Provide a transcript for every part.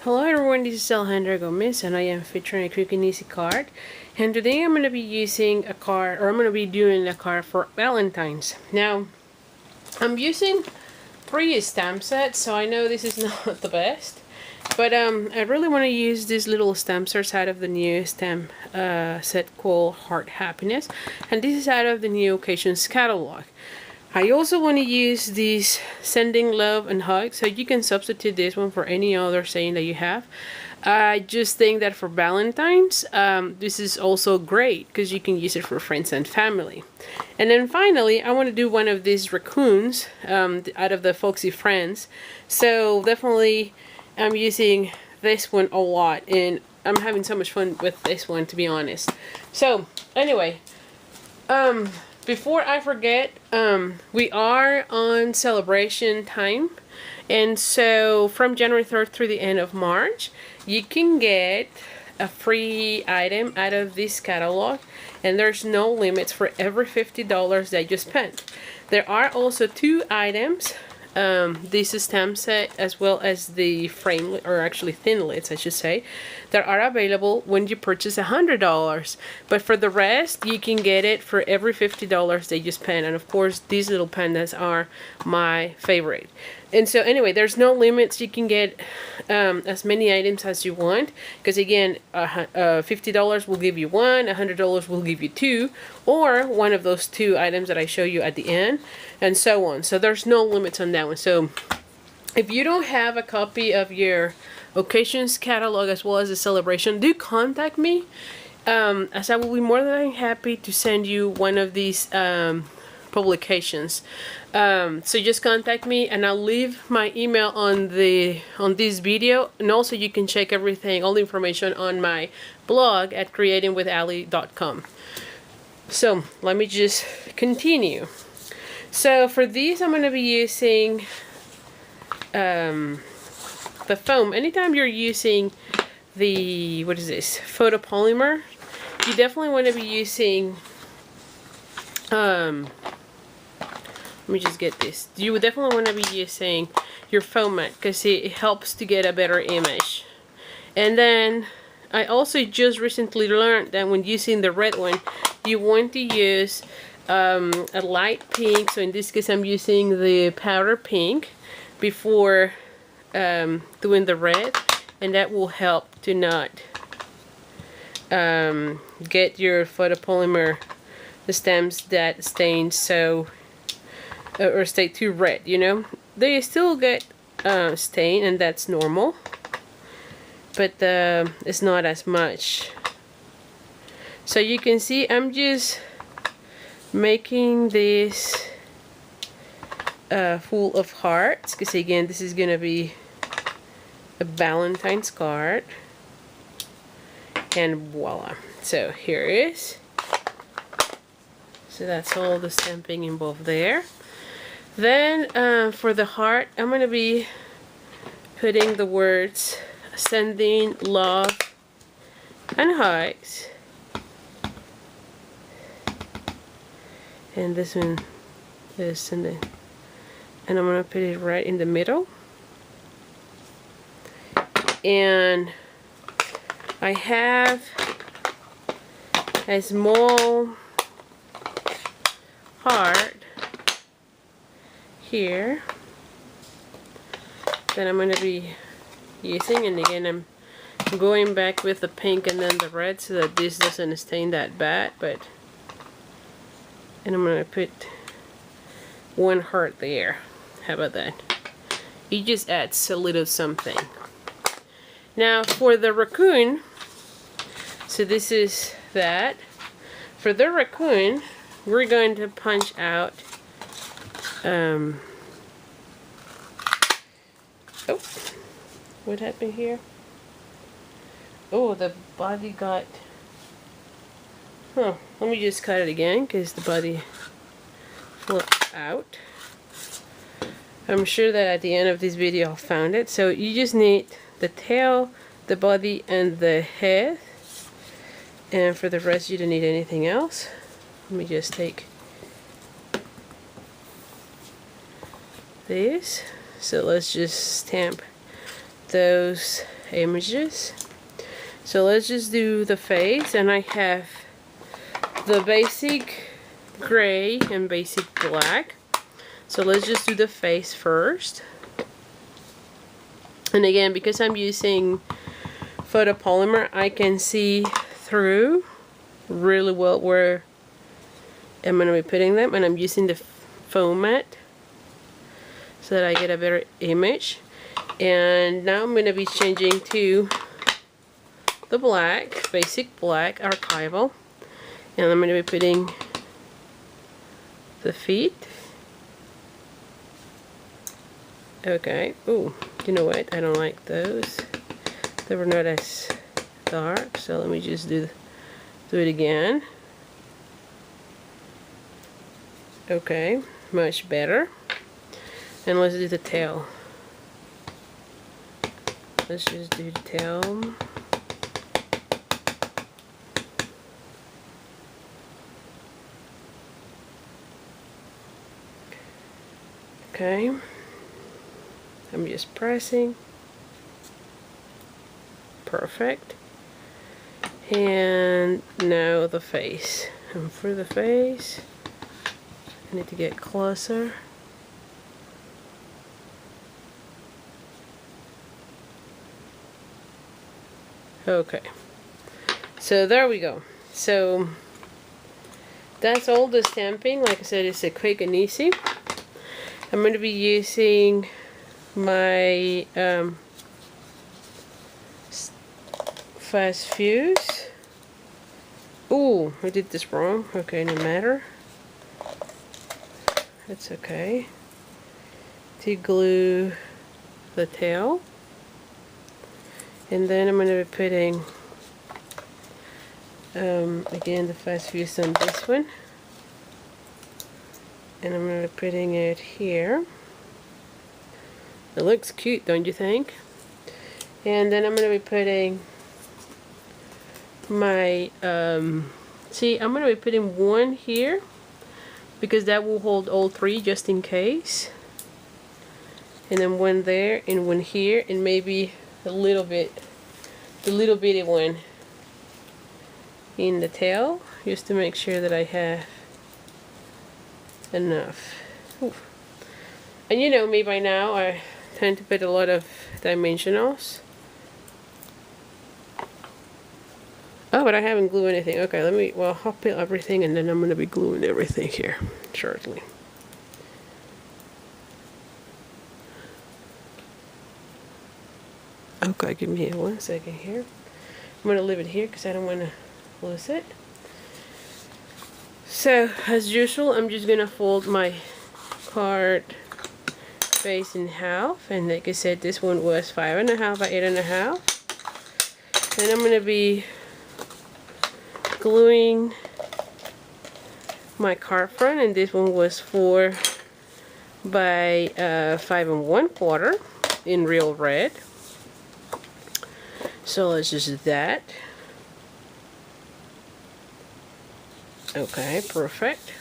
Hello everyone, this is Alejandra Gomez and I am featuring a quick and easy card. And today I'm going to be using a card, or I'm going to be doing a card for Valentines. Now, I'm using 3 stamp sets, so I know this is not the best. But I really want to use these little stamp sets out of the new stamp set called Heart Happiness. And this is out of the new Occasions catalog. I also want to use this Sending Love and Hugs, so you can substitute this one for any other saying that you have. I just think that for Valentine's, this is also great because you can use it for friends and family. And then finally, I want to do one of these raccoons out of the Foxy Friends. So definitely I'm using this one a lot and I'm having so much fun with this one, to be honest. So anyway, before I forget, we are on celebration time, and so from January 3rd through the end of March, you can get a free item out of this catalog, and there's no limits for every $50 that you spend. There are also 2 items, this stamp set as well as the frame, or actually thin lids I should say, that are available when you purchase $100. But for the rest, you can get it for every $50 that you spend. And of course, these little pandas are my favorite. And so anyway, there's no limits. You can get as many items as you want, because again, $50 will give you 1, $100 will give you 2, or one of those 2 items that I show you at the end, and so on. So there's no limits on that one. So if you don't have a copy of your Occasions catalog as well as the celebration, do contact me, as I will be more than happy to send you one of these publications. So just contact me, and I'll leave my email on this video, and also you can check everything, all the information on my blog at creatingwithali.com. So let me just continue. So for these, I'm going to be using the foam. Anytime you're using the, what is this, photopolymer, you definitely want to be using let me just get this. You would definitely want to be using your foam mat, because it helps to get a better image. And then I also just recently learned that when using the red one, you want to use a light pink. So in this case, I'm using the powder pink before doing the red, and that will help to not get your photopolymer, the stems that stain so or stay too red, you know. They still get stain, and that's normal, but it's not as much. So you can see I'm just making this full of hearts, because again, this is gonna be a Valentine's card, and voila. So here it is. So that's all the stamping involved there. Then for the heart, I'm going to be putting the words Sending Love and Hugs. And this one is sending. And I'm going to put it right in the middle. And I have a small heart here that I'm going to be using, and again I'm going back with the pink and then the red so that this doesn't stain that bad. And I'm going to put 1 heart there. How about that? It just adds a little something. Now for the raccoon, so this is that. For the raccoon, we're going to punch out oh, what happened here? Oh, the body got, let me just cut it again, because the body flew out. I'm sure that at the end of this video I'll find it. So you just need the tail, the body, and the head, and for the rest you don't need anything else. Let me just take this. So let's just stamp those images. So let's just do the face, and I have the basic gray and basic black. So let's just do the face first. And again, because I'm using photopolymer, I can see through really well where I'm going to be putting them, and I'm using the foam mat so that I get a better image. And now I'm going to be changing to the black, basic black archival, and I'm going to be putting the feet. Okay. Ooh, you know what? I don't like those. They were not as dark, so let me just do it again. Okay, much better. And let's do the tail. Let's just do the tail. Okay. I'm just pressing. Perfect. And now the face. And for the face, I need to get closer. Okay. So there we go. So that's all the stamping. Like I said, it's a quick and easy. I'm going to be using my fast fuse. Ooh, I did this wrong. Okay, no matter. It's okay. To glue the tail. And then I'm going to be putting again the fast fuse on this one. And I'm going to be putting it here. It looks cute, don't you think? And then I'm going to be putting my, see, I'm going to be putting one here because that will hold all three just in case. And then one there and one here, and maybe a little bit, the little bitty one in the tail, just to make sure that I have enough. Ooh. And you know me by now, I tend to put a lot of dimensionals. Oh, but I haven't glued anything. Okay, let me, well, I'll put everything and then I'm going to be gluing everything here shortly. Okay, give me 1 second here. I'm going to leave it here because I don't want to lose it. So, as usual, I'm just going to fold my card face in half. And like I said, this one was 5.5 by 8.5. Then I'm going to be gluing my card front, and this one was 4 by 5 1/4 in real red. So let's just do that. Okay, perfect.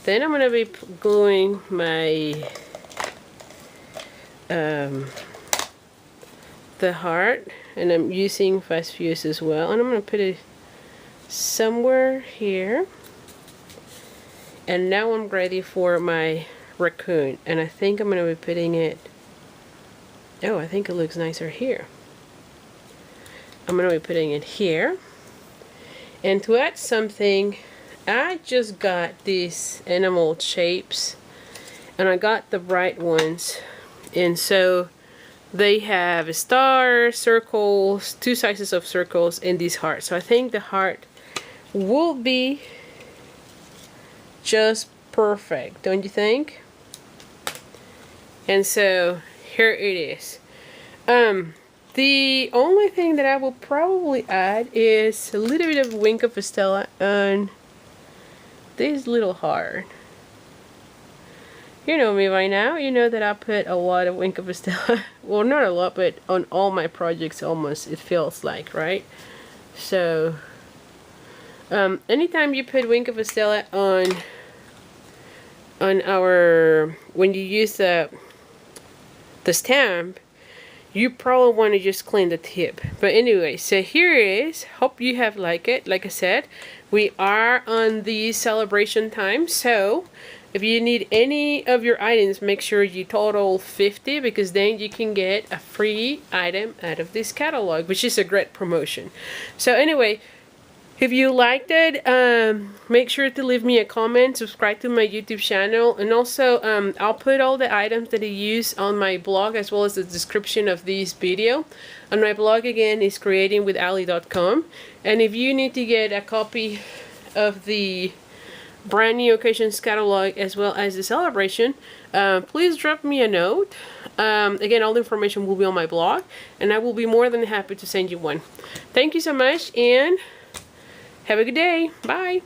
Then I'm going to be gluing my the heart, and I'm using fast fuse as well, and I'm going to put it somewhere here. And now I'm ready for my raccoon, and I think I'm going to be putting it, oh, I think it looks nicer here. I'm going to be putting it here. And to add something, I just got these animal shapes, and I got the right ones, and so they have stars, circles, 2 sizes of circles, and these hearts. So I think the heart will be just perfect, don't you think? And so here it is. The only thing that I will probably add is a little bit of Wink of Stella on this little heart. You know me by now. You know that I put a lot of Wink of Stella. Well, not a lot, but on all my projects almost, it feels like, right? So, anytime you put Wink of Stella on our, when you use the stamp, you probably want to just clean the tip. But anyway, so here it is. Hope you have liked it. Like I said, we are on the celebration time, so if you need any of your items, make sure you total 50, because then you can get a free item out of this catalog, which is a great promotion. So anyway, if you liked it, make sure to leave me a comment, subscribe to my YouTube channel, and also I'll put all the items that I use on my blog, as well as the description of this video. On my blog, again, is creatingwithali.com. And if you need to get a copy of the brand new occasions catalog as well as the celebration, please drop me a note. Again, all the information will be on my blog, and I will be more than happy to send you one. Thank you so much, and have a good day. Bye.